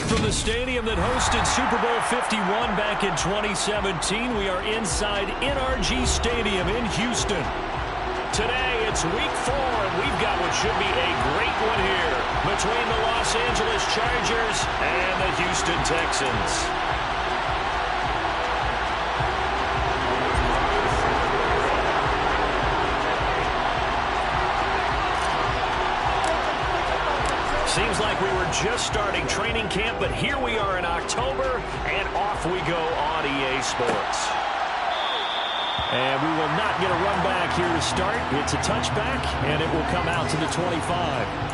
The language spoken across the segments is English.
from the stadium that hosted Super Bowl 51 back in 2017. We are inside NRG Stadium in Houston. Today, it's week 4, and we've got what should be a great one here between the Los Angeles Chargers and the Houston Texans. Seems like we were just starting training camp, but here we are in October, and off we go on EA Sports. And we will not get a run back here to start. It's a touchback, and it will come out to the 25.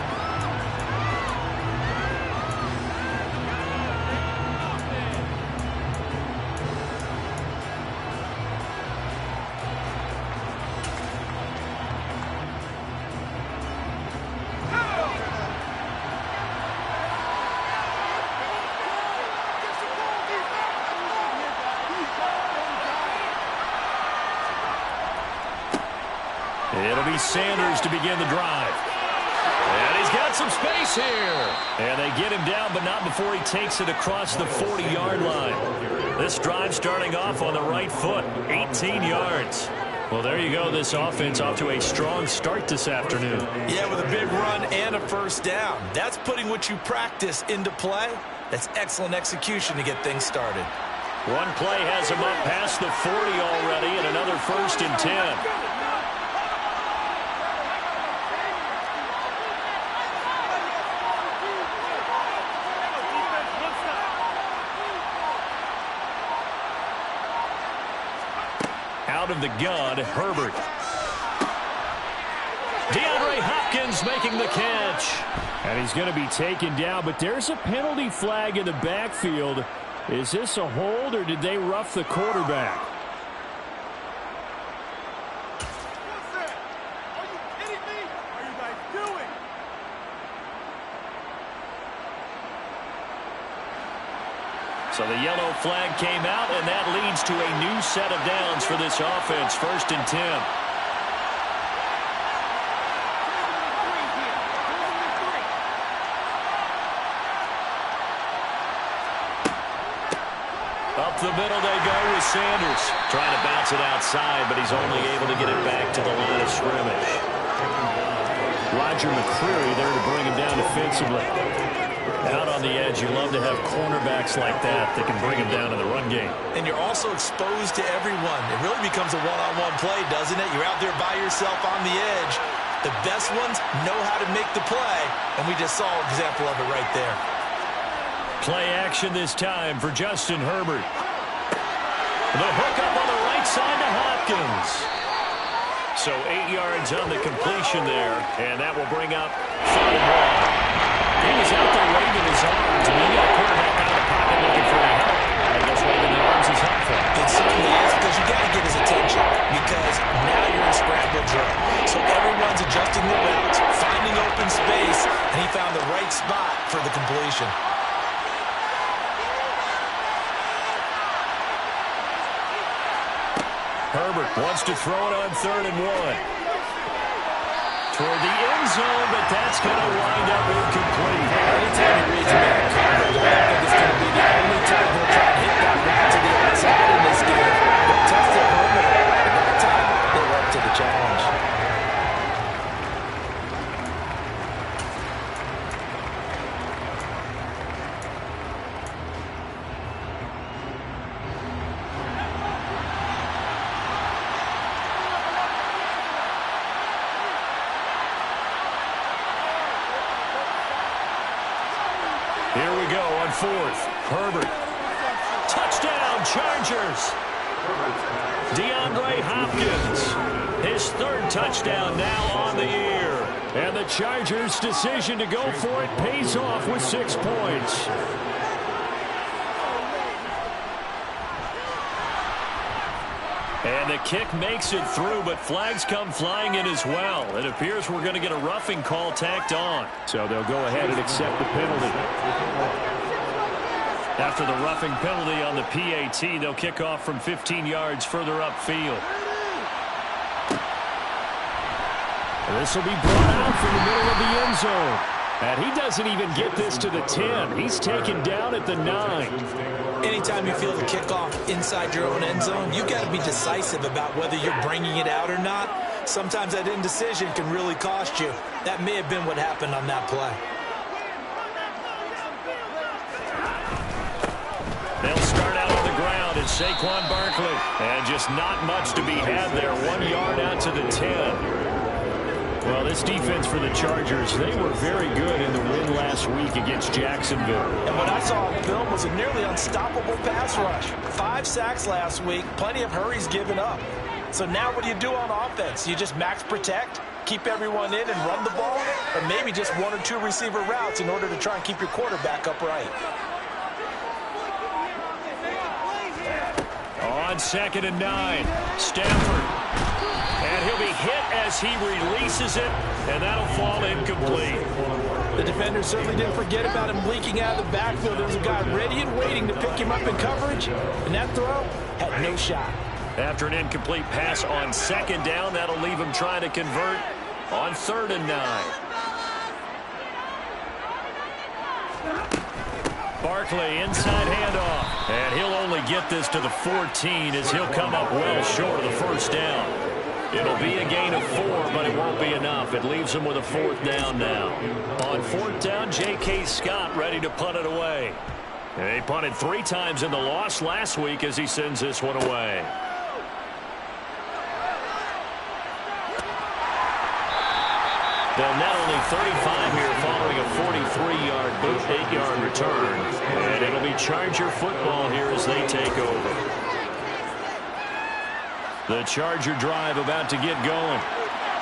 It'll be Sanders to begin the drive. And he's got some space here. And they get him down, but not before he takes it across the 40-yard line. This drive starting off on the right foot, 18 yards. Well, there you go. This offense off to a strong start this afternoon. Yeah, with a big run and a first down. That's putting what you practice into play. That's excellent execution to get things started. One play has him up past the 40 already, and another 1st and 10. Out of the gun, Herbert. DeAndre Hopkins making the catch. And he's going to be taken down, but there's a penalty flag in the backfield. Is this a hold, or did they rough the quarterback? Are you kidding me? What are you guys doing? So the yellow flag came out, and that leads to a new set of downs for this offense. 1st and 10. Up the middle they go with Sanders. Trying to bounce it outside, but he's only able to get it back to the line of scrimmage. Roger McCreary there to bring him down defensively. Out on the edge, you love to have cornerbacks like that that can bring him down in the run game. And you're also exposed to everyone. It really becomes a one-on-one play, doesn't it? You're out there by yourself on the edge. The best ones know how to make the play, and we just saw an example of it right there. Play action this time for Justin Herbert. The hook up on the right side to Hopkins. So 8 yards on the completion there, and that will bring up 3rd and 1. He was out there waving his arms, and he got a quarterback out of the pocket looking for help. I guess waving the arms is helpful. It certainly is, because you got to get his attention, because now you're in scramble drill. So everyone's adjusting the routes, finding open space, and he found the right spot for the completion. Herbert wants to throw it on 3rd and 1. Toward the end zone, but that's going to wind up incomplete. Anytime he reads him out, I think it's going to be the only time he'll try to hit that route to the outside in this game. They'll test the perimeter, and that time, they're up to the challenge. Here we go on 4th. Herbert. Touchdown, Chargers. DeAndre Hopkins. His 3rd touchdown now on the year. And the Chargers' decision to go for it pays off with 6 points. And the kick makes it through, but flags come flying in as well. It appears we're going to get a roughing call tacked on. So they'll go ahead and accept the penalty. After the roughing penalty on the PAT, they'll kick off from 15 yards further upfield. This will be brought out from the middle of the end zone. And he doesn't even get this to the 10. He's taken down at the 9. Anytime you feel the kickoff inside your own end zone, you've got to be decisive about whether you're bringing it out or not. Sometimes that indecision can really cost you. That may have been what happened on that play. They'll start out on the ground as Saquon Barkley. And just not much to be had there. 1 yard out to the 10. Well, this defense for the Chargers, they were very good in the win last week against Jacksonville. And what I saw on film was a nearly unstoppable pass rush. 5 sacks last week, plenty of hurries given up. So now what do you do on offense? You just max protect, keep everyone in and run the ball, or maybe just 1 or 2 receiver routes in order to try and keep your quarterback upright. On 2nd and 9, Stafford. And he'll be hit as he releases it, and that'll fall incomplete. The defender certainly didn't forget about him leaking out of the backfield. There was a guy ready and waiting to pick him up in coverage, and that throw had no shot. After an incomplete pass on 2nd down, that'll leave him trying to convert on 3rd and 9. Barkley, inside handoff. And he'll only get this to the 14 as he'll come up well short of the 1st down. It'll be a gain of 4, but it won't be enough. It leaves him with a 4th down now. On 4th down, J.K. Scott ready to punt it away. They punted 3 times in the loss last week as he sends this one away. They'll net only 35 here following a 43-yard boot, 8-yard return. And it'll be Charger football here as they take over. The Charger drive about to get going.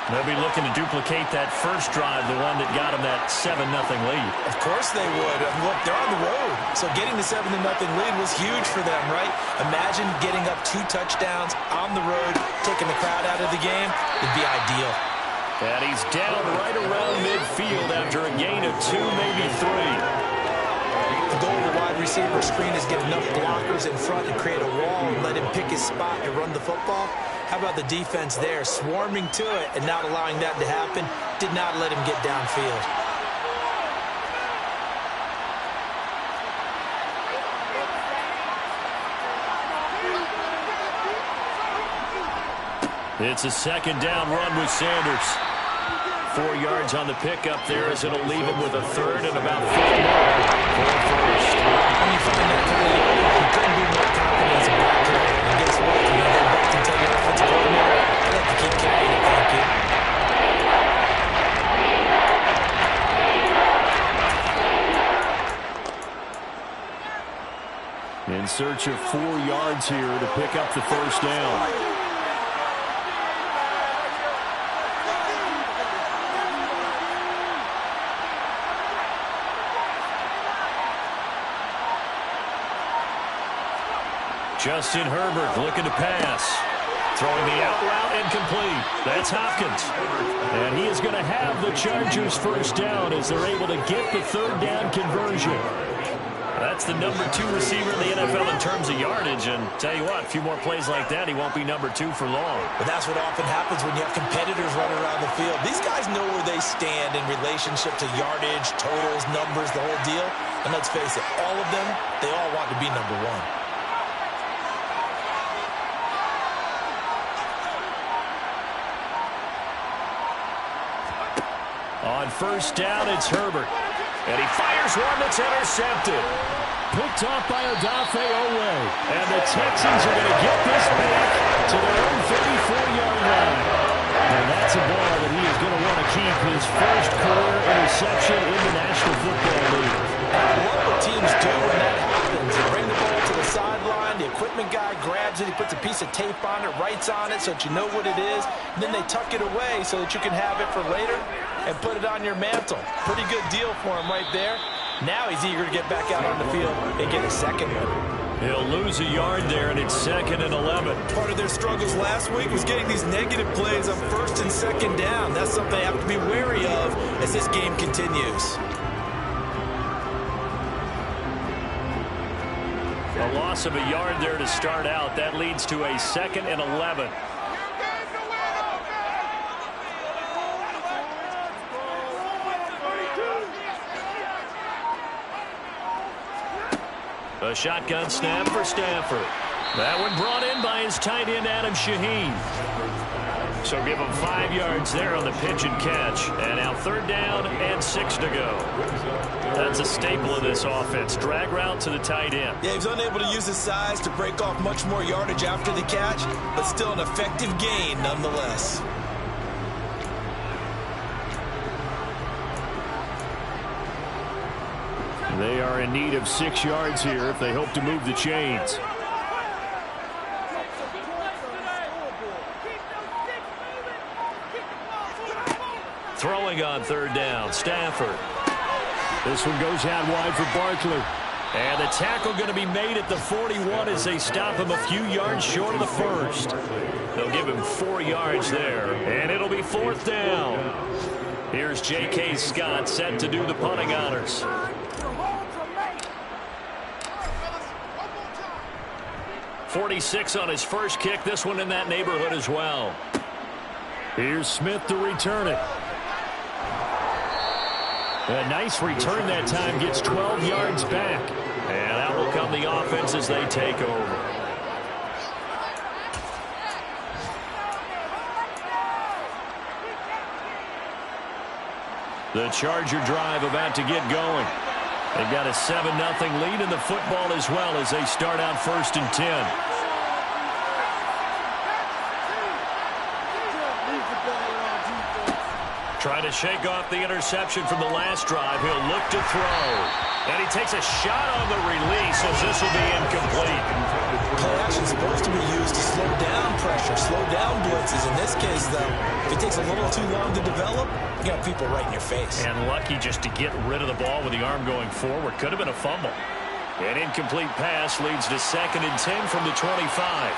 They'll be looking to duplicate that first drive, the one that got them that 7-0 lead. Of course they would. Look, they're on the road. So getting the 7-0 lead was huge for them, right? Imagine getting up 2 touchdowns on the road, taking the crowd out of the game. It'd be ideal. And he's down right around midfield after a gain of 2, maybe 3. The goal of the wide receiver screen is get enough blockers in front and create a wall and let him pick his spot to run the football. How about the defense there, swarming to it and not allowing that to happen? Did not let him get downfield. It's a 2nd down run with Sanders. 4 yards on the pickup there as it'll leave him with a 3rd and about 4 more for a 1st. When you find that kind of yard, you couldn't be more confident as a back there. And guess what? You know, go back and tell your offensive coordinator, I'd like to keep carrying it, thank you. In search of 4 yards here to pick up the 1st down. Justin Herbert looking to pass. Throwing the out route incomplete. That's Hopkins. And he is going to have the Chargers 1st down as they're able to get the 3rd down conversion. That's the number 2 receiver in the NFL in terms of yardage. And tell you what, a few more plays like that, he won't be number 2 for long. But that's what often happens when you have competitors running around the field. These guys know where they stand in relationship to yardage, totals, numbers, the whole deal. And let's face it, all of them, they all want to be number 1. On 1st down, it's Herbert. And he fires one that's intercepted. Picked off by Odafe Owe. And the Texans are going to get this back to their own 34-yard line. And that's a ball that he is going to want to keep his first career interception in the National Football League. What will teams do when that happens? They bring the ball to the sideline, the equipment guy grabs it, he puts a piece of tape on it, writes on it so that you know what it is, and then they tuck it away so that you can have it for later and put it on your mantle. Pretty good deal for him right there. Now he's eager to get back out on the field and get a 2nd one. He'll lose a yard there, and it's 2nd and 11. Part of their struggles last week was getting these negative plays on 1st and 2nd down. That's something they have to be wary of as this game continues. A loss of a yard there to start out. That leads to a 2nd and 11. A shotgun snap for Stafford. That one brought in by his tight end, Adam Shaheen. So give him 5 yards there on the pitch and catch. And now 3rd down and 6 to go. That's a staple of this offense. Drag route to the tight end. Yeah, he was unable to use his size to break off much more yardage after the catch, but still an effective gain nonetheless. They are in need of 6 yards here if they hope to move the chains. Throwing on 3rd down, Stafford. This one goes out wide for Barkley. And the tackle going to be made at the 41 as they stop him a few yards short of the first. They'll give him 4 yards there, and it'll be 4th down. Here's J.K. Scott set to do the punting honors. .46 on his first kick. This one in that neighborhood as well. Here's Smith to return it. A nice return that time. Gets 12 yards back. And out will come the offense as they take over. The Charger drive about to get going. They've got a 7-0 lead in the football as well as they start out 1st and 10. Trying to shake off the interception from the last drive. He'll look to throw. And he takes a shot on the release as this will be incomplete. Play action is supposed to be used to slow down pressure, slow down blitzes. In this case, though, if it takes a little too long to develop, you got people right in your face. And lucky just to get rid of the ball with the arm going forward. Could have been a fumble. An incomplete pass leads to 2nd and 10 from the 25.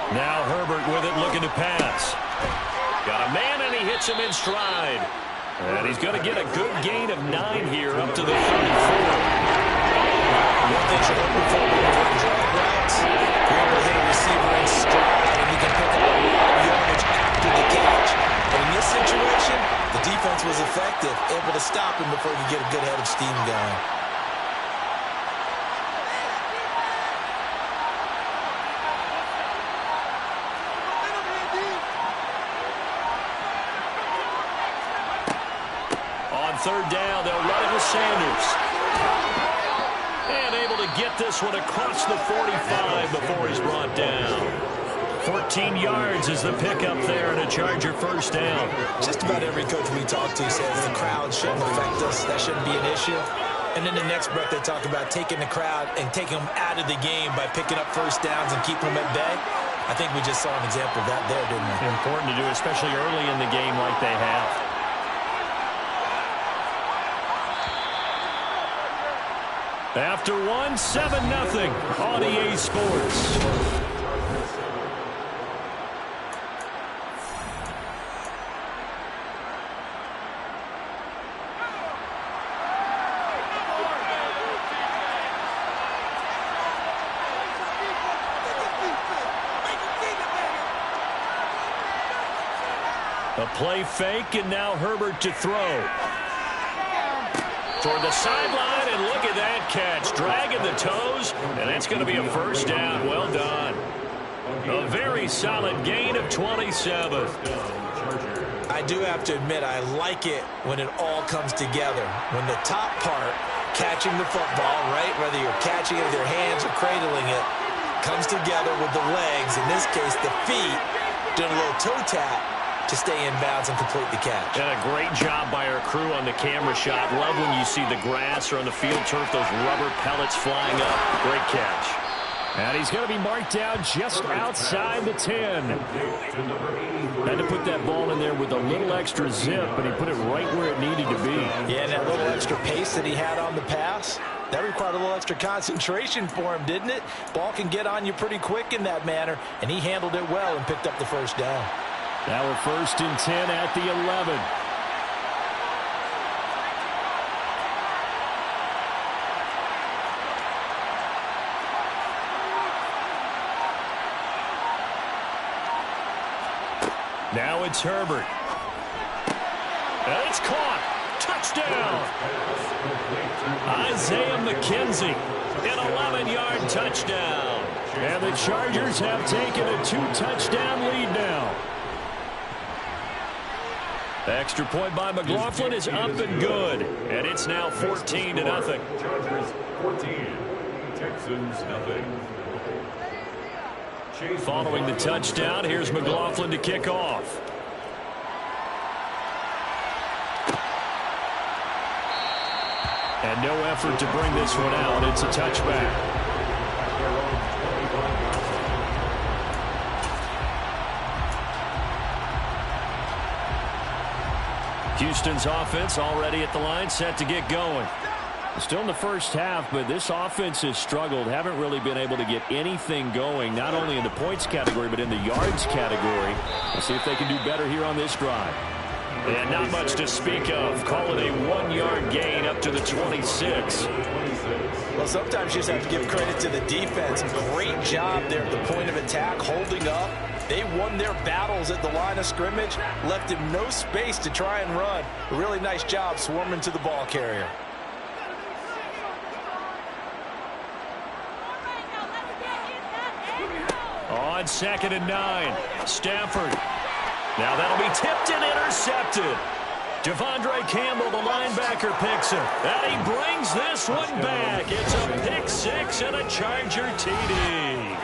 Now Herbert with it, looking to pass. Got a man, and he hits him in stride. And he's going to get a good gain of 9 here up to the 34. One thing you're looking for when you're drag routes, you're able to hit a receiver in stride, and you can pick up a lot of yardage after the catch. But in this situation, the defense was effective, able to stop him before he could get a good head of steam going. On 3rd down, they'll run it with Sanders. And able to get this one across the 45 before he's brought down. 14 yards is the pickup there, and a Charger 1st down. Just about every coach we talk to says the crowd shouldn't affect us. That shouldn't be an issue. And in the next breath, they talk about taking the crowd and taking them out of the game by picking up 1st downs and keeping them at bay. I think we just saw an example of that there, didn't we? Important to do, especially early in the game like they have. After 7-0 on EA Sports. A play fake, and now Herbert to throw. Toward the sideline, and look at that catch. Dragging the toes, and that's going to be a 1st down. Well done. A very solid gain of 27. I do have to admit, I like it when it all comes together. When the top part, catching the football, right, whether you're catching it with your hands or cradling it, comes together with the legs, in this case the feet, doing a little toe tap to stay in bounds and complete the catch. And a great job by our crew on the camera shot. Love when you see the grass or on the field turf, those rubber pellets flying up. Great catch. And he's going to be marked down just outside the 10. Had to put that ball in there with a little extra zip, but he put it right where it needed to be. Yeah, and that little extra pace that he had on the pass, that required a little extra concentration for him, didn't it? Ball can get on you pretty quick in that manner, and he handled it well and picked up the 1st down. Now we're 1st and 10 at the 11. Now it's Herbert. And it's caught. Touchdown. Isaiah McKenzie, an 11-yard touchdown. And the Chargers have taken a 2-touchdown lead now. The extra point by McLaughlin is up and good. And it's now 14-0. Chargers 14, Texans nothing. Following the touchdown, here's McLaughlin to kick off. And no effort to bring this one out. It's a touchback. Houston's offense already at the line, set to get going. Still in the first half, but this offense has struggled. Haven't really been able to get anything going, not only in the points category, but in the yards category. We'll see if they can do better here on this drive. And not much to speak of. Call it a 1-yard gain up to the 26. Well, sometimes you just have to give credit to the defense. Great job there at the point of attack, holding up. They won their battles at the line of scrimmage, left him no space to try and run. A really nice job swarming to the ball carrier. On 2nd and 9, Stafford. Now that'll be tipped and intercepted. Devondre Campbell, the linebacker, picks it. And he brings this one back. It's a pick six and a Charger TD.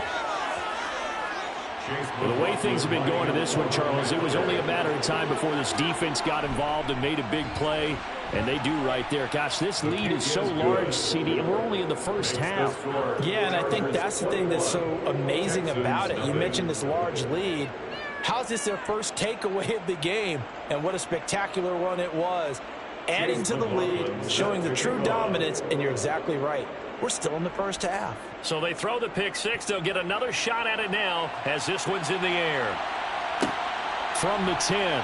Well, the way things have been going to this one, Charles, it was only a matter of time before this defense got involved and made a big play. And they do right there. Gosh, this lead is so large, CD, and we're only in the first half. Yeah, and I think that's the thing that's so amazing about it. You mentioned this large lead. How's this their first takeaway of the game? And what a spectacular one it was. Adding to the lead, showing the true dominance, and you're exactly right. We're still in the first half. So they throw the pick six. They'll get another shot at it now as this one's in the air. From the 10.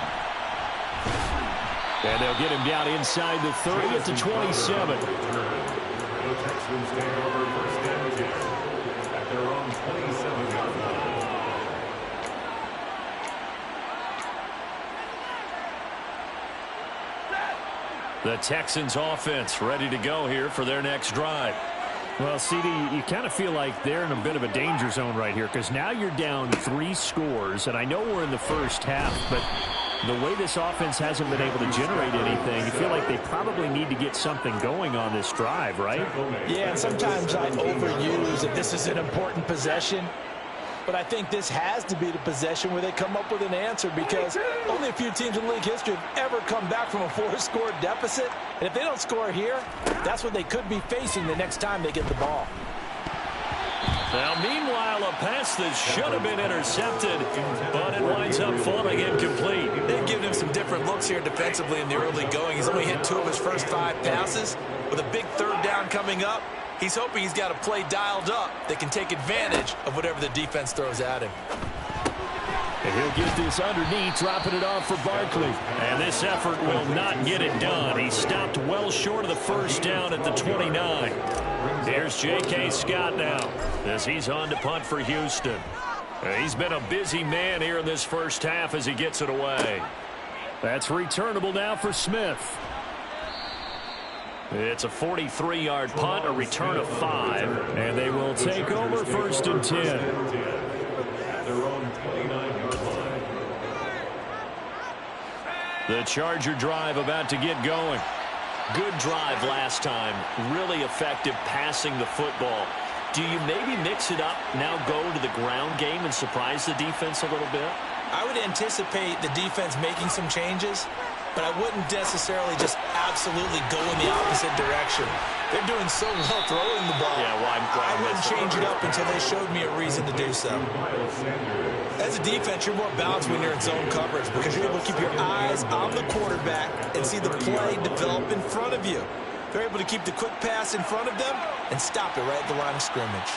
And they'll get him down inside the 30 at the 27. The Texans take over first and 10 at their own 27-yard line. The Texans offense ready to go here for their next drive. Well, CD, you kind of feel like they're in a bit of a danger zone right here because now you're down 3 scores, and I know we're in the first half, but the way this offense hasn't been able to generate anything, you feel like they probably need to get something going on this drive, right? Yeah, and sometimes I overuse that this is an important possession. But I think this has to be the possession where they come up with an answer because only a few teams in league history have ever come back from a 4-score deficit. And if they don't score here, that's what they could be facing the next time they get the ball. Now, meanwhile, a pass that should have been intercepted, but it winds up falling incomplete. They've given him some different looks here defensively in the early going. He's only hit 2 of his first 5 passes. With a big 3rd down coming up, he's hoping he's got a play dialed up that can take advantage of whatever the defense throws at him. And he'll get this underneath, dropping it off for Barkley. And this effort will not get it done. He stopped well short of the first down at the 29. Here's J.K. Scott now as he's on to punt for Houston. He's been a busy man here in this first half as he gets it away. That's returnable now for Smith. It's a 43-yard punt, a return of 5, and they will take over 1st and 10. At their own 29-yard line. The Charger drive about to get going. Good drive last time. Really effective passing the football. Do you maybe mix it up, now go to the ground game and surprise the defense a little bit? I would anticipate the defense making some changes, but I wouldn't necessarily just absolutely go in the opposite direction. They're doing so well throwing the ball. Yeah, I wouldn't change it up until they showed me a reason to do so. As a defense, you're more balanced when you're in zone coverage because you're able to keep your eyes on the quarterback and see the play develop in front of you. They're able to keep the quick pass in front of them and stop it right at the line of scrimmage.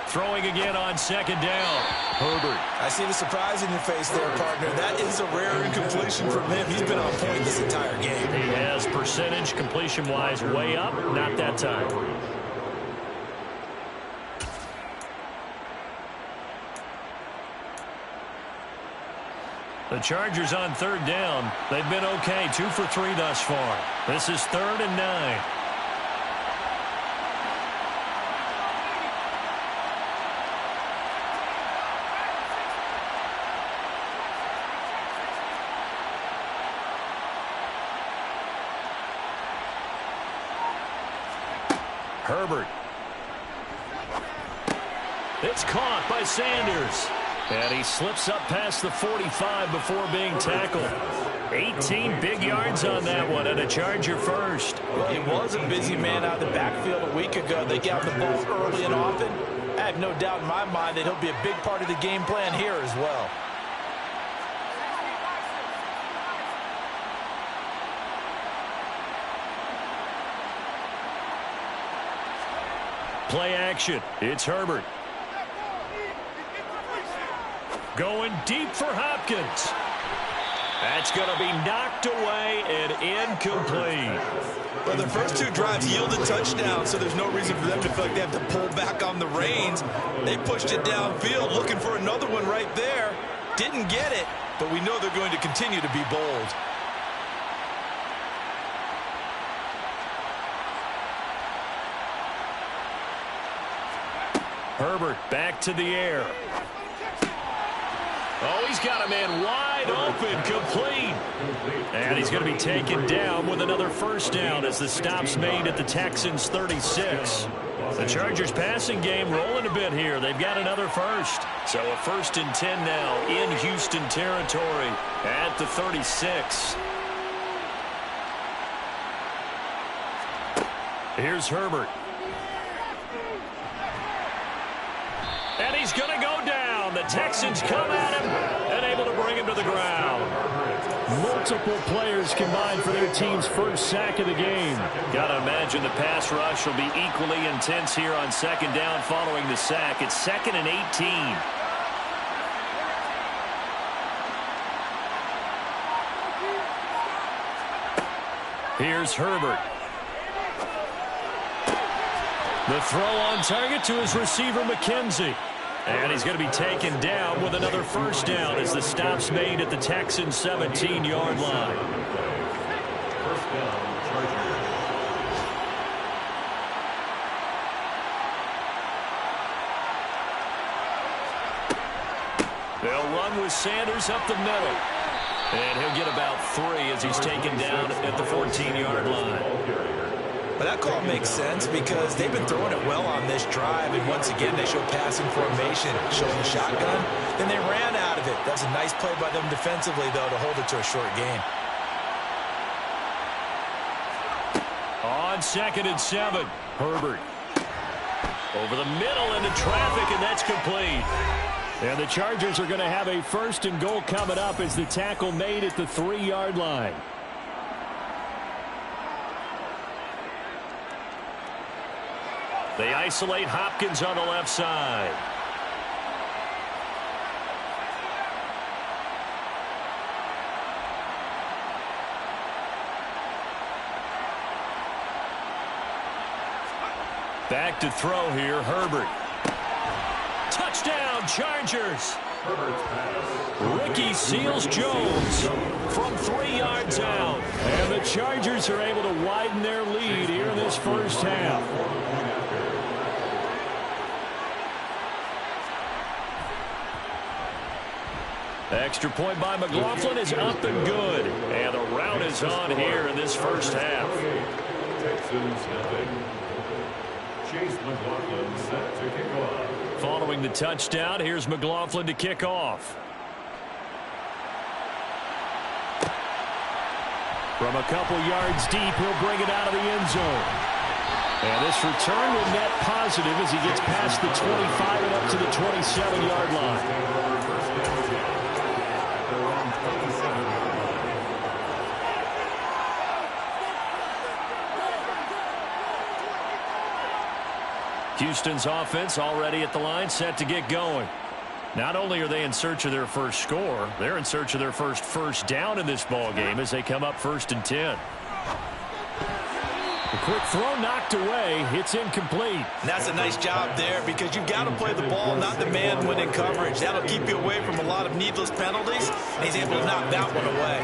Throwing again on 2nd down. Herbert. I see the surprise in your face there, partner. That is a rare incompletion from him. He's been on point this entire game. He has percentage completion-wise way up. Not that time. The Chargers on third down. They've been okay, 2 for 3 thus far. This is 3rd and 9. Herbert. It's caught by Sanders. And he slips up past the 45 before being tackled. 18 big yards on that one, and a Charger first. Well, he was a busy man out of the backfield a week ago. They got the ball early and often. I have no doubt in my mind that he'll be a big part of the game plan here as well. Play action. It's Herbert. Going deep for Hopkins. That's going to be knocked away and incomplete. Well, their first 2 drives yielded touchdowns, so there's no reason for them to feel like they have to pull back on the reins. They pushed it downfield, looking for another one right there. Didn't get it, but we know they're going to continue to be bold. Herbert back to the air. Oh, he's got a man wide open, complete. And he's going to be taken down with another first down as the stop's made at the Texans 36. The Chargers passing game rolling a bit here. They've got another first. So a 1st and 10 now in Houston territory at the 36. Here's Herbert. And he's going to go down. The Texans come at him and able to bring him to the ground. Multiple players combined for their team's first sack of the game. Got to imagine the pass rush will be equally intense here on 2nd down following the sack. It's 2nd and 18. Here's Herbert. The throw on target to his receiver, McKenzie. And he's going to be taken down with another first down as the stop's made at the Texans' 17-yard line. First down, Chargers. They'll run with Sanders up the middle. And he'll get about 3 as he's taken down at the 14-yard line. But that call makes sense because they've been throwing it well on this drive, and once again they show passing formation, showing the shotgun. Then they ran out of it. That's a nice play by them defensively, though, to hold it to a short gain. On 2nd and 7, Herbert. Over the middle into traffic, and that's complete. And the Chargers are going to have a 1st and goal coming up as the tackle made at the 3-yard line. They isolate Hopkins on the left side. Back to throw here, Herbert. Touchdown, Chargers. Ricky Seals-Jones from 3 yards out. And the Chargers are able to widen their lead here in this first half. Extra point by McLaughlin is up and good. And the rout is on here in this first half. Texans nothing. Chase McLaughlin set to kick off. Following the touchdown, here's McLaughlin to kick off. From a couple yards deep, he'll bring it out of the end zone. And this return will net positive as he gets past the 25 and up to the 27-yard line. Houston's offense already at the line, set to get going. Not only are they in search of their first score, they're in search of their first down in this ball game as they come up 1st and 10. A quick throw knocked away. It's incomplete. And that's a nice job there because you've got to play the ball, not the man when in coverage. That'll keep you away from a lot of needless penalties, and he's able to knock that one away.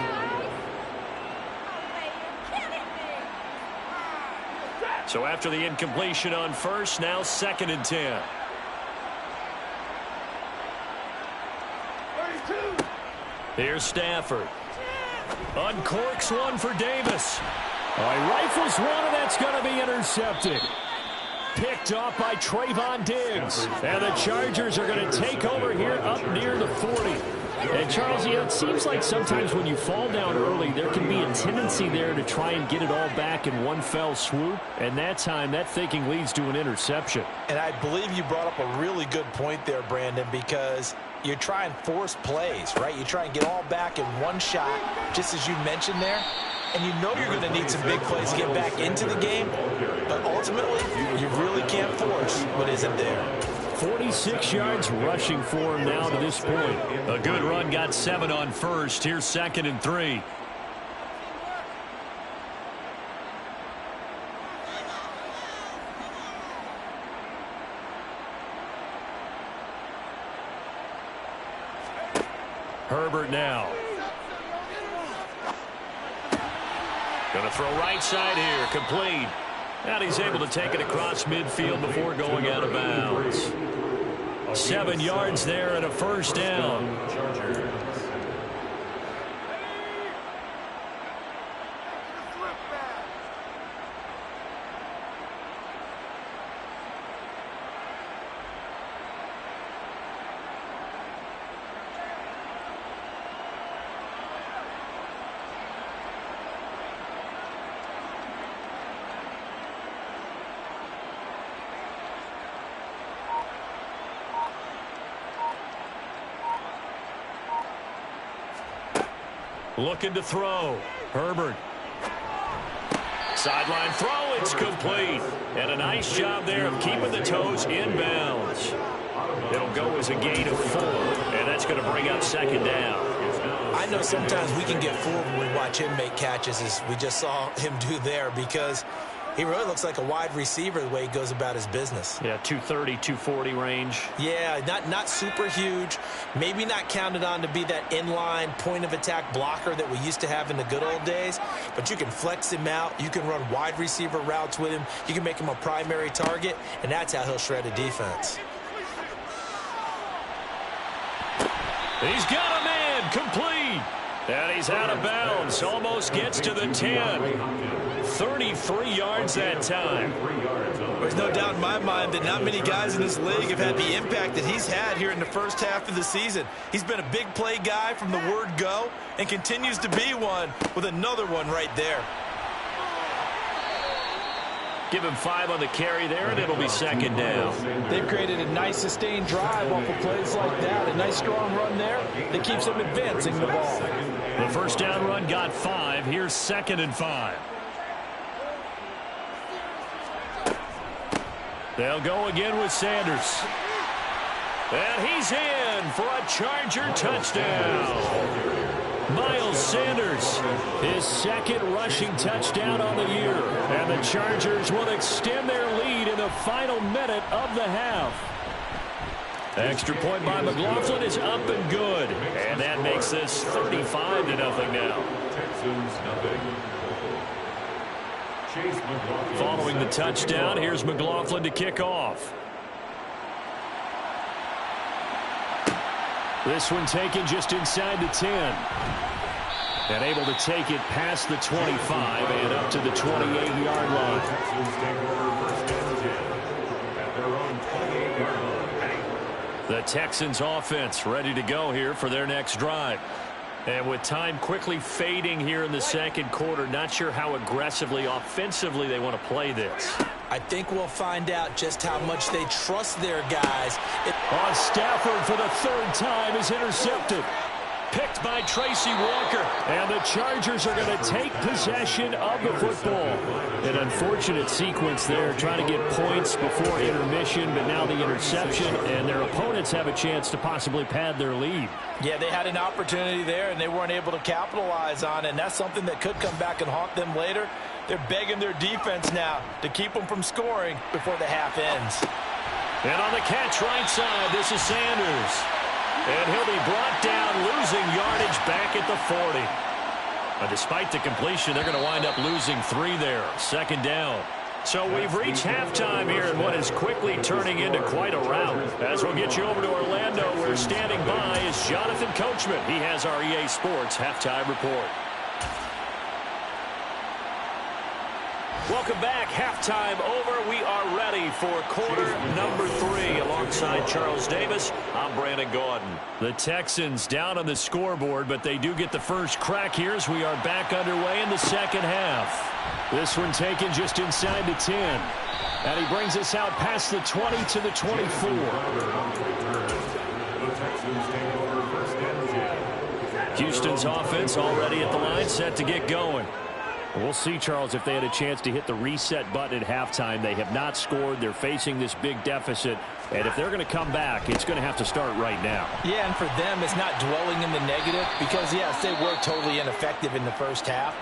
So after the incompletion on first, now 2nd and 10. Here's Stafford. Uncorks one for Davis. He rifles one, and that's going to be intercepted. Picked off by Trayvon Diggs. And the Chargers are going to take over here up near the 40. And, Charles, it seems like sometimes when you fall down early, there can be a tendency there to try and get it all back in one fell swoop. And that time, that thinking leads to an interception. And I believe you brought up a really good point there, Brandon, because you try and force plays, right? You try and get all back in one shot, just as you mentioned there. And you know you're going to need some big plays to get back into the game. But ultimately, you really can't force what isn't there. 46 yards rushing for him now to this point. A good run, got 7 on first. Here's 2nd and 3. Herbert now. Going to throw right side here, complete. And he's able to take it across midfield before going out of bounds. 7 yards there and a first down. Looking to throw. Herbert. Sideline throw. It's complete. And a nice job there of keeping the toes in bounds. It'll go as a gain of 4. And that's going to bring up 2nd down. I know sometimes we can get fooled when we watch him make catches, as we just saw him do there, because he really looks like a wide receiver the way he goes about his business. Yeah, 230, 240 range. Yeah, not super huge. Maybe not counted on to be that inline point-of-attack blocker that we used to have in the good old days. But you can flex him out. You can run wide receiver routes with him. You can make him a primary target, and that's how he'll shred a defense. He's got a man, complete. And he's out of bounds. Almost gets to the 10. 33 yards that time. There's no doubt in my mind that not many guys in this league have had the impact that he's had here in the first half of the season. He's been a big play guy from the word go and continues to be one with another one right there. Give him 5 on the carry there, and it'll be 2nd down. They've created a nice sustained drive off of plays like that. A nice strong run there that keeps them advancing the ball. The first down run got 5. Here's 2nd and 5. They'll go again with Sanders. And he's in for a Charger touchdown. Miles Sanders, his 2nd rushing touchdown on the year. And the Chargers will extend their lead in the final minute of the half. Extra point by McLaughlin is up and good. And that makes this 35-0 now. Texans nothing. Following the touchdown, here's McLaughlin to kick off. This one taken just inside the 10. And able to take it past the 25 and up to the 28-yard line. Texans take over first and 10 at their own 28-yard line. The Texans offense ready to go here for their next drive. And with time quickly fading here in the second quarter, not sure how aggressively, offensively they want to play this. I think we'll find out just how much they trust their guys. On Stafford for the 3rd time is intercepted. picked by Tracy Walker. And the Chargers are going to take possession of the football. An unfortunate sequence there, trying to get points before intermission, but now the interception, and their opponents have a chance to possibly pad their lead. Yeah, they had an opportunity there, and they weren't able to capitalize on it, and that's something that could come back and haunt them later. They're begging their defense now to keep them from scoring before the half ends. And on the catch right side, this is Sanders. And he'll be brought down, losing yardage back at the 40. But despite the completion, they're going to wind up losing 3 there. Second down. So we've reached halftime here in what is quickly turning into quite a rout. As we'll get you over to Orlando, where standing by is Jonathan Coachman. He has our EA Sports halftime report. Welcome back. Halftime over. We are ready for quarter number 3. Alongside Charles Davis, I'm Brandon Gaudin. The Texans down on the scoreboard, but they do get the first crack here as we are back underway in the second half. This one taken just inside the 10. And he brings us out past the 20 to the 24. Houston's offense already at the line, set to get going. We'll see, Charles, if they had a chance to hit the reset button at halftime. They have not scored. They're facing this big deficit. And if they're going to come back, it's going to have to start right now. Yeah, and for them, it's not dwelling in the negative because, yes, they were totally ineffective in the first half.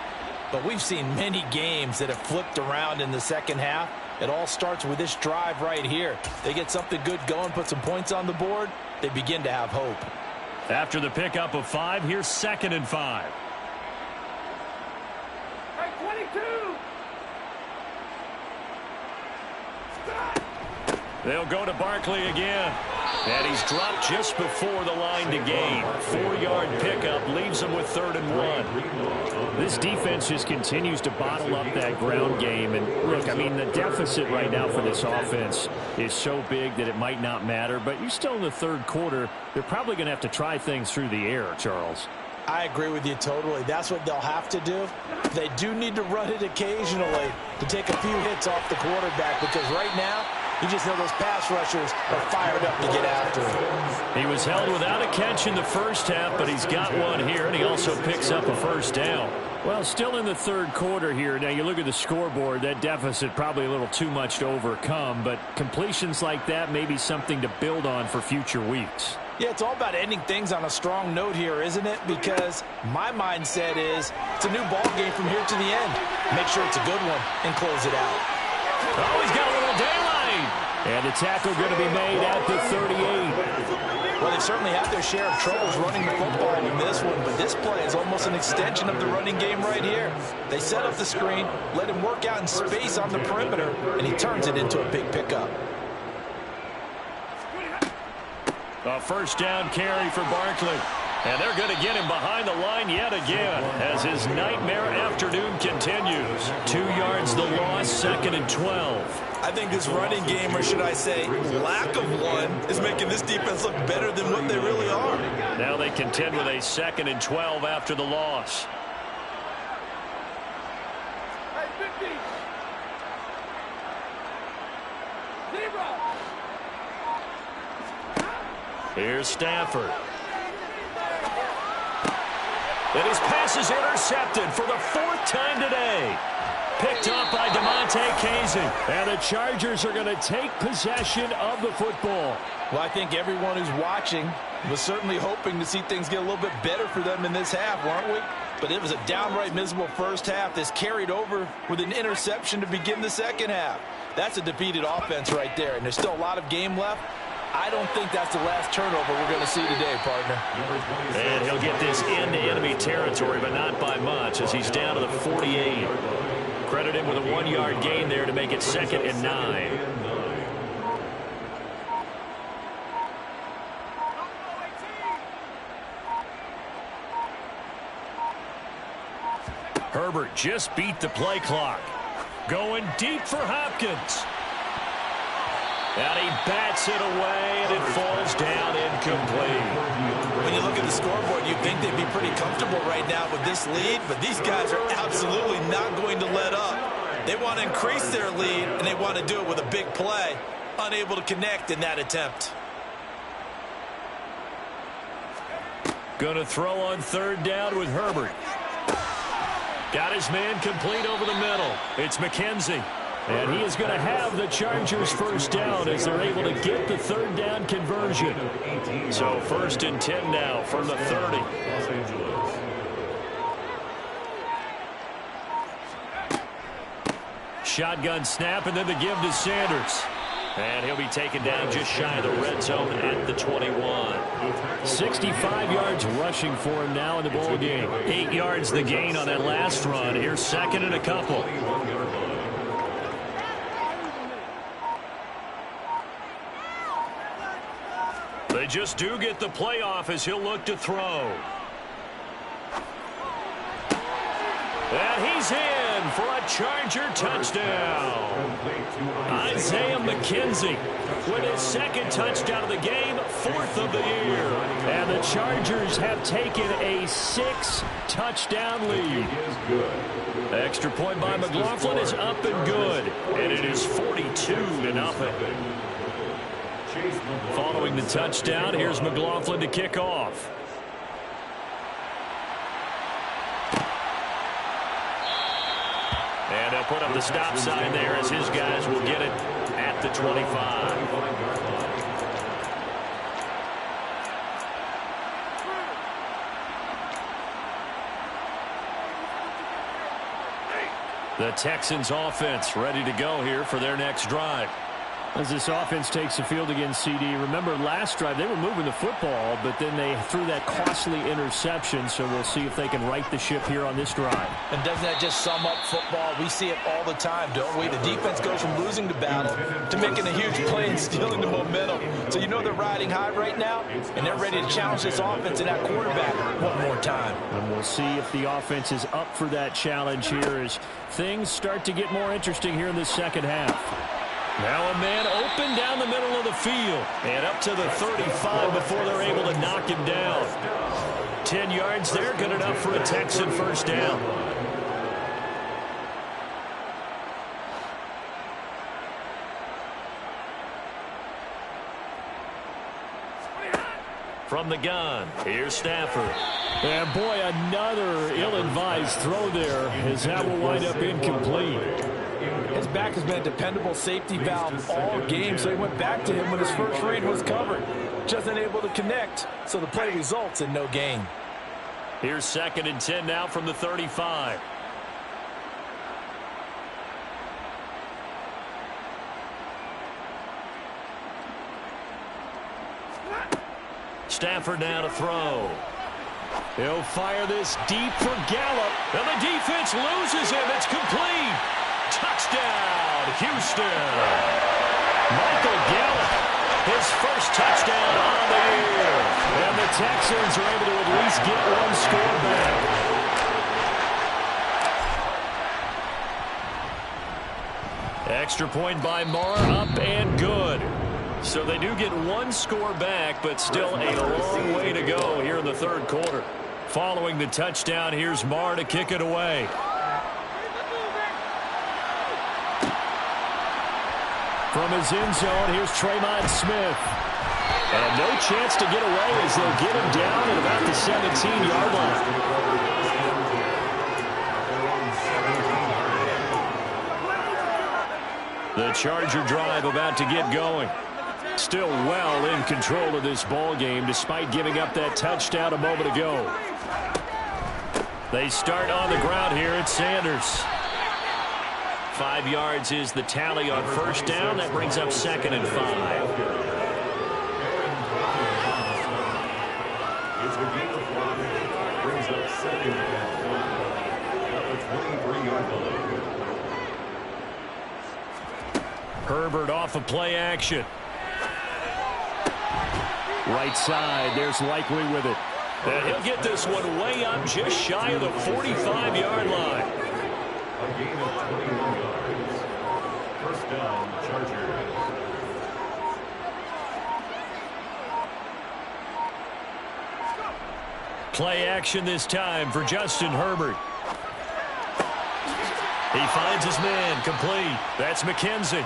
But we've seen many games that have flipped around in the second half. It all starts with this drive right here. They get something good going, put some points on the board, they begin to have hope. After the pickup of 5, here's 2nd and 5. They'll go to Barkley again. And he's dropped just before the line to gain. 4-yard pickup leaves him with 3rd and 1. This defense just continues to bottle up that ground game. And look, I mean, the deficit right now for this offense is so big that it might not matter. But you're still in the 3rd quarter. They're probably going to have to try things through the air, Charles. I agree with you totally. That's what they'll have to do. They do need to run it occasionally to take a few hits off the quarterback because right now, you just know those pass rushers are fired up to get after him. He was held without a catch in the first half, but he's got one here, and he also picks up a first down. Well, still in the 3rd quarter here. Now, you look at the scoreboard, that deficit probably a little too much to overcome, but completions like that may be something to build on for future weeks. Yeah, it's all about ending things on a strong note here, isn't it? Because my mindset is it's a new ball game from here to the end. Make sure it's a good one and close it out. Oh, he's got a little daylight. And the tackle going to be made at the 38. Well, they certainly had their share of troubles running the football in this one, but this play is almost an extension of the running game right here. They set up the screen, let him work out in space on the perimeter, and he turns it into a big pickup. A first down carry for Barkley. And they're going to get him behind the line yet again as his nightmare afternoon continues. 2 yards the loss, 2nd and 12. I think this running game, or should I say lack of one, is making this defense look better than what they really are. Now they contend with a 2nd and 12 after the loss. Here's Stafford. And his pass is intercepted for the 4th time today. Picked off by DeMonte Casey. And the Chargers are going to take possession of the football. Well, I think everyone who's watching was certainly hoping to see things get a little bit better for them in this half, weren't we? But it was a downright miserable first half. This carried over with an interception to begin the second half. That's a defeated offense right there, and there's still a lot of game left. I don't think that's the last turnover we're going to see today, partner. And he'll get this into enemy territory, but not by much, as he's down to the 48. Credit him with a 1-yard gain there to make it 2nd and 9. Herbert just beat the play clock. Going deep for Hopkins. And he bats it away, and it falls down incomplete. When you look at the scoreboard, you'd think they'd be pretty comfortable right now with this lead, but these guys are absolutely not going to let up. They want to increase their lead, and they want to do it with a big play. Unable to connect in that attempt. Going to throw on third down with Herbert. Got his man complete over the middle. It's McKenzie. And he is going to have the Chargers first down as they're able to get the third down conversion. So 1st and 10 now from the 30. Los Angeles. Shotgun snap and then the give to Sanders. And he'll be taken down just shy of the red zone at the 21. 65 yards rushing for him now in the ball game. 8 yards the gain on that last run. Here's 2nd and a couple. They just do get the playoff as he'll look to throw. And he's in for a Charger touchdown. Isaiah McKenzie with his 2nd touchdown of the game, 4th of the year. And the Chargers have taken a 6-touchdown lead. Extra point by McLaughlin is up and good. And it is 42-0. Following the touchdown, here's McLaughlin to kick off. And they'll put up the stop sign there as his guys will get it at the 25. The Texans offense ready to go here for their next drive. As this offense takes the field against CD, remember last drive they were moving the football, but then they threw that costly interception, so we'll see if they can right the ship here on this drive. And doesn't that just sum up football? We see it all the time, don't we? The defense goes from losing the battle to making a huge play and stealing the momentum. So you know they're riding high right now, and they're ready to challenge this offense and that quarterback one more time. And we'll see if the offense is up for that challenge here as things start to get more interesting here in the second half. Now a man open down the middle of the field and up to the 35 before they're able to knock him down. 10 yards there, good enough for a Texan first down. From the gun, here's Stafford. And boy, another ill-advised throw there as that will wind up incomplete. His back has been a dependable safety valve all game, so he went back to him when his first read was covered. Just unable to connect, so the play results in no gain. Here's 2nd and 10 now from the 35. Stafford now to throw. He'll fire this deep for Gallup. And the defense loses him. It's complete. Touchdown, Houston. Michael Gallup, his first touchdown on the year. And the Texans are able to at least get one score back. Extra point by Marr, up and good. So they do get one score back, but still a long way to go here in the third quarter. Following the touchdown, here's Marr to kick it away. From his end zone, here's Tremont Smith. And no chance to get away as they'll get him down at about the 17-yard line. The Charger drive about to get going. Still well in control of this ball game despite giving up that touchdown a moment ago. They start on the ground here at Sanders. 5 yards is the tally on first down. That brings up 2nd and 5. It's a gain of 5. Brings up 2nd and 5. At the 23-yard line. Herbert off of play action. Right side, there's Likely with it. And he'll get this one way up just shy of the 45-yard line. A gain of 21 yards. First down, Chargers. Play action this time for Justin Herbert. He finds his man, complete. That's McKenzie.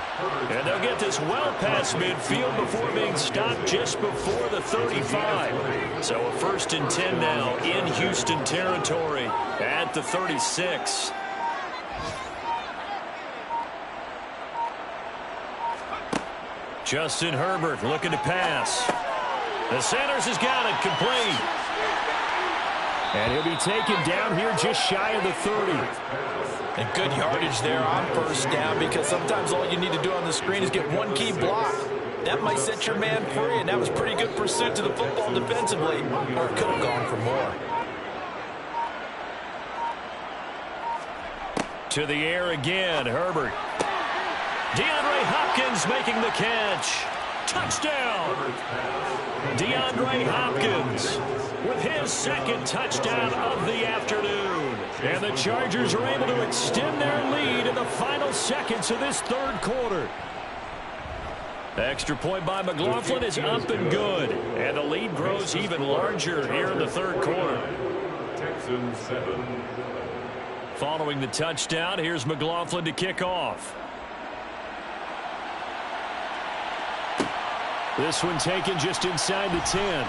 And they'll get this well past midfield before being stopped just before the 35. So a 1st and 10 now in Houston territory at the 36. Justin Herbert looking to pass. The Sanders has got it, complete. And he'll be taken down here just shy of the 30. And good yardage there on 1st down, because sometimes all you need to do on the screen is get one key block. That might set your man free, and that was pretty good pursuit to the football defensively, or it could have gone for more. To the air again, Herbert. DeAndre Hopkins making the catch. Touchdown! DeAndre Hopkins with his 2nd touchdown of the afternoon. And the Chargers are able to extend their lead in the final seconds of this 3rd quarter. Extra point by McLaughlin is up and good. And the lead grows even larger here in the 3rd quarter. Texans 7. Following the touchdown, here's McLaughlin to kick off. This one taken just inside the 10.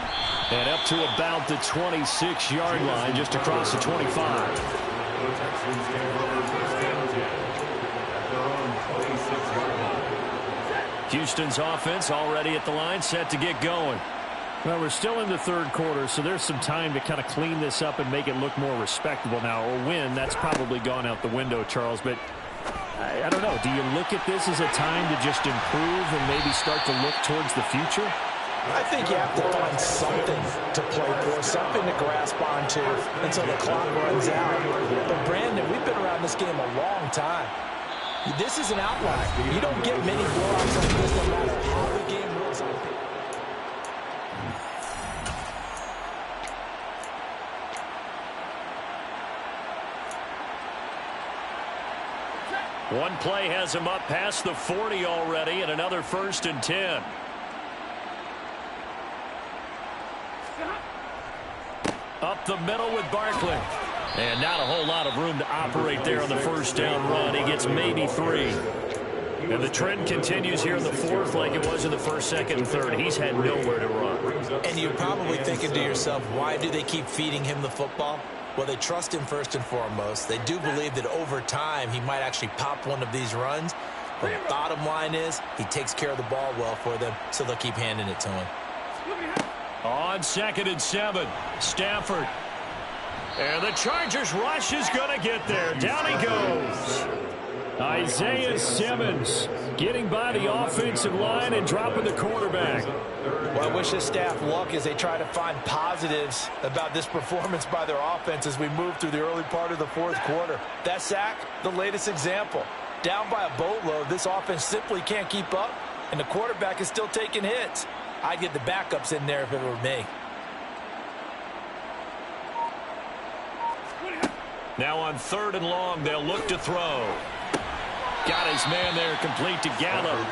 And up to about the 26-yard line, just across the 25. The Texans take over 1st and 10 at their own 26-yard line. Houston's offense already at the line, set to get going. Well, we're still in the 3rd quarter, so there's some time to kind of clean this up and make it look more respectable now. A win, that's probably gone out the window, Charles, but I don't know. Do you look at this as a time to just improve and maybe start to look towards the future? I think you have to find something to play for, something to grasp onto until the clock runs out. But, Brandon, we've been around this game a long time. This is an outlier. You don't get many blowouts like this no matter how the game looks on paper. One play has him up past the 40 already, and another 1st and 10. Up the middle with Barkley. And not a whole lot of room to operate there on the 1st down run. He gets maybe 3. And the trend continues here in the 4th like it was in the 1st, 2nd, and 3rd. He's had nowhere to run. And you're probably thinking to yourself, why do they keep feeding him the football? Well, they trust him first and foremost. They do believe that over time he might actually pop one of these runs. But the bottom line is he takes care of the ball well for them, so they'll keep handing it to him. On 2nd and 7, Stafford. And the Chargers rush is going to get there. Down he goes. Isaiah Simmons getting by the offensive line and dropping the quarterback. Well, I wish this staff luck as they try to find positives about this performance by their offense as we move through the early part of the 4th quarter. That sack, the latest example. Down by a boatload, this offense simply can't keep up, and the quarterback is still taking hits. I'd get the backups in there if it were me. Now on 3rd and long, they'll look to throw. Got his man there, complete to Gallup.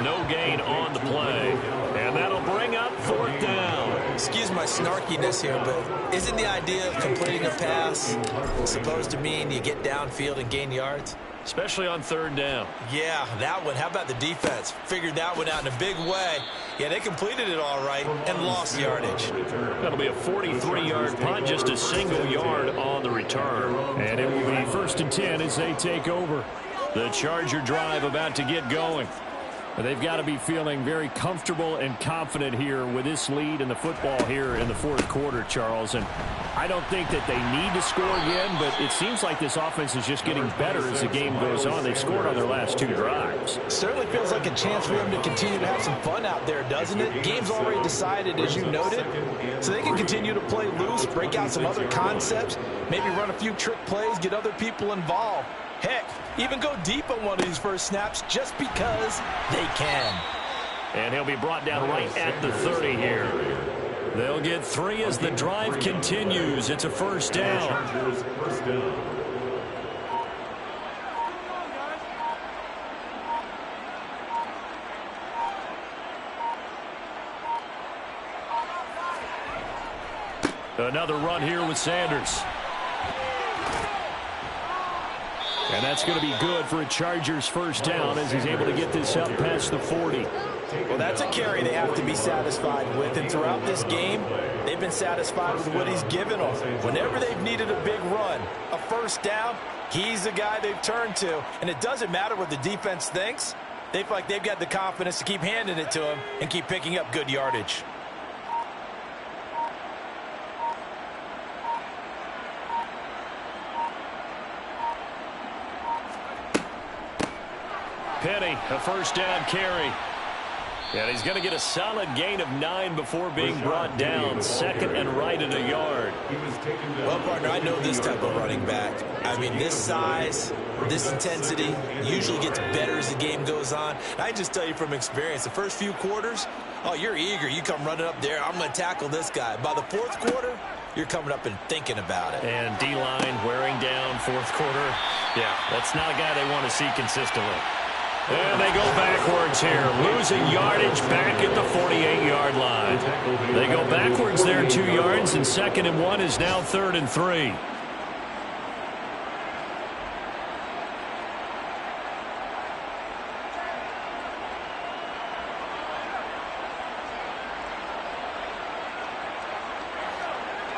No gain on the play. And that'll bring up 4th down. Excuse my snarkiness here, but isn't the idea of completing a pass supposed to mean you get downfield and gain yards? Especially on 3rd down. Yeah, that one. How about the defense? Figured that one out in a big way. Yeah, they completed it all right and lost yardage. That'll be a 43-yard punt, just a single yard on the return. And it will be 1st and 10 as they take over. The Charger drive about to get going. They've got to be feeling very comfortable and confident here with this lead in the football here in the 4th quarter, Charles. And I don't think that they need to score again, but it seems like this offense is just getting better as the game goes on. They've scored on their last 2 drives. Certainly feels like a chance for them to continue to have some fun out there, doesn't it? Game's already decided, as you noted, so they can continue to play loose, break out some other concepts, maybe run a few trick plays, get other people involved. Heck, even go deep on one of these first snaps just because they can. And he'll be brought down right at the 30 here. They'll get 3 as the drive continues. It's a 1st down. Another run here with Sanders. And that's going to be good for a Chargers first down as he's able to get this up past the 40. Well, that's a carry they have to be satisfied with. And throughout this game, they've been satisfied with what he's given them. Whenever they've needed a big run, a first down, he's the guy they've turned to. And it doesn't matter what the defense thinks. They feel like they've got the confidence to keep handing it to him and keep picking up good yardage. Penny, a first down carry. And he's going to get a solid gain of 9 before being brought down. Second and right at a yard. Well, partner, I know this type of running back. I mean, this size, this intensity usually gets better as the game goes on. I just tell you from experience, the first few quarters, oh, you're eager. You come running up there, I'm going to tackle this guy. By the fourth quarter, you're coming up and thinking about it. And D-line wearing down fourth quarter. Yeah, that's not a guy they want to see consistently. And they go backwards here, losing yardage back at the 48-yard line. They go backwards there 2 yards, and 2nd and 1 is now 3rd and 3.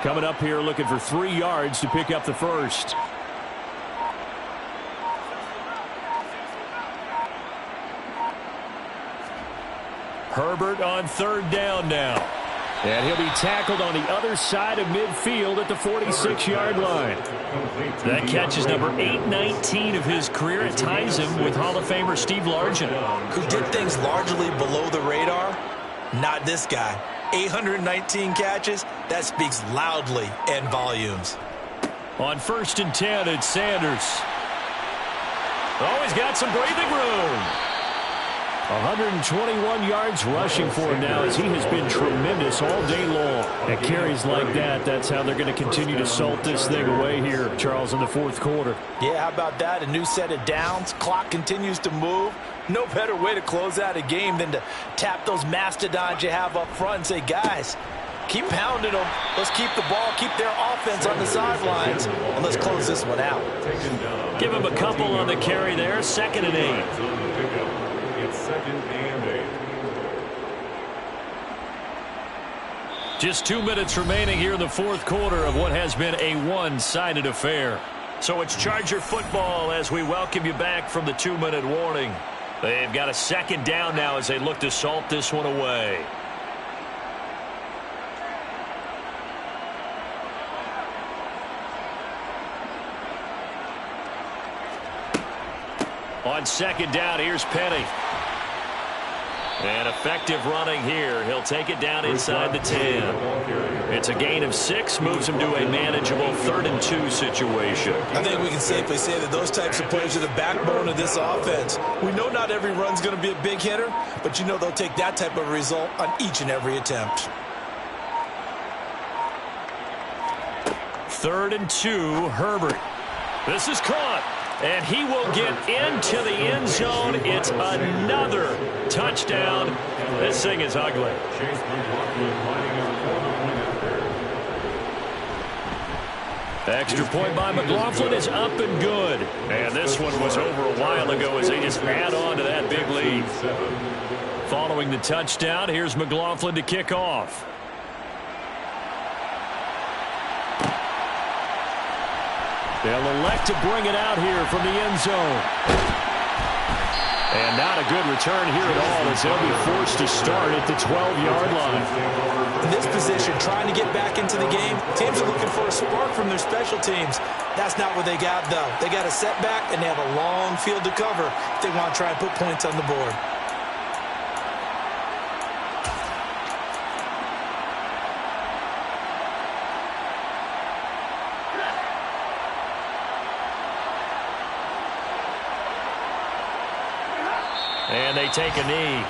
Coming up here looking for 3 yards to pick up the first. Herbert on 3rd down now. And he'll be tackled on the other side of midfield at the 46-yard line. That catch is number 819 of his career. It ties him with Hall of Famer Steve Largent, who did things largely below the radar. Not this guy. 819 catches. That speaks loudly in volumes. On 1st and 10, it's Sanders. Oh, he's got some breathing room. 121 yards rushing for him now as he has been tremendous all day long. At carries like that, that's how they're going to continue to salt this thing away here, Charles, in the 4th quarter. Yeah, how about that? A new set of downs. Clock continues to move. No better way to close out a game than to tap those mastodons you have up front and say, guys, keep pounding them. Let's keep the ball, keep their offense on the sidelines, and let's close this one out. Give him a couple on the carry there. 2nd and 8. It's 2nd and 8. Just 2 minutes remaining here in the 4th quarter of what has been a one-sided affair. So it's Charger football as we welcome you back from the 2-minute warning. They've got a 2nd down now as they look to salt this one away. On 2nd down, here's Penny. And effective running here. He'll take it down inside the 10. It's a gain of 6, moves him to a manageable 3rd and 2 situation. I think we can safely say that those types of plays are the backbone of this offense. We know not every run's going to be a big hitter, but you know they'll take that type of result on each and every attempt. 3rd and 2, Herbert. This is caught. And he will get into the end zone. It's another touchdown. This thing is ugly. Extra point by McLaughlin is up and good. And this one was over a while ago as they just add on to that big lead. Following the touchdown, here's McLaughlin to kick off. They'll elect to bring it out here from the end zone. And not a good return here at all as they'll be forced to start at the 12-yard line. In this position, trying to get back into the game, teams are looking for a spark from their special teams. That's not what they got, though. They got a setback, and they have a long field to cover if they want to try and put points on the board. And they take a knee.